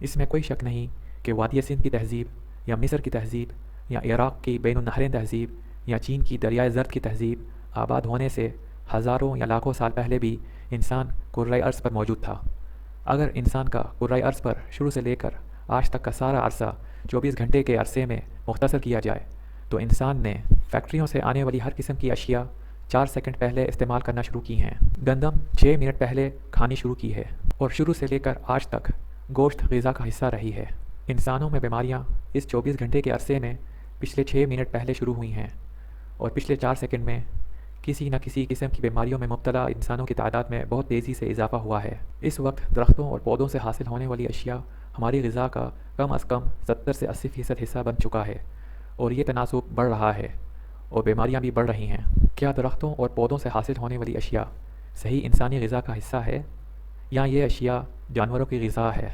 इसमें कोई शक नहीं कि वादिया सिंध की तहज़ीब या मिस्र की तहज़ीब या इराक़ की बैनुन नहरें तहज़ीब या चीन की दरियाए ज़र्द की तहज़ीब आबाद होने से हज़ारों या लाखों साल पहले भी इंसान कुर्राए अर्ज़ पर मौजूद था। अगर इंसान का कुर्राए अर्ज़ पर शुरू से लेकर आज तक का सारा अरसा 24 घंटे के अरसे में मुख्तसर किया जाए तो इंसान ने फैक्ट्रियों से आने वाली हर किस्म की अशिया 4 सेकंड पहले इस्तेमाल करना शुरू की हैं। गंदम 6 मिनट पहले खानी शुरू की है और शुरू से लेकर आज तक गोश्त ग़िज़ा का हिस्सा रही है। इंसानों में बीमारियां इस 24 घंटे के अरसे में पिछले 6 मिनट पहले शुरू हुई हैं और पिछले 4 सेकंड में किसी न किसी किस्म की बीमारियों में मुब्तला इंसानों की तादाद में बहुत तेज़ी से इजाफा हुआ है। इस वक्त दरख्तों और पौधों से हासिल होने वाली अशिया हमारी ग़िज़ा का कम अज़ कम 70 से 80% हिस्सा बन चुका है और ये तनासुब बढ़ रहा है और बीमारियां भी बढ़ रही हैं। क्या दरख्तों और पौधों से हासिल होने वाली अशिया सही इंसानी ग़िज़ा का हिस्सा है या ये अशिया जानवरों की ग़िज़ा है?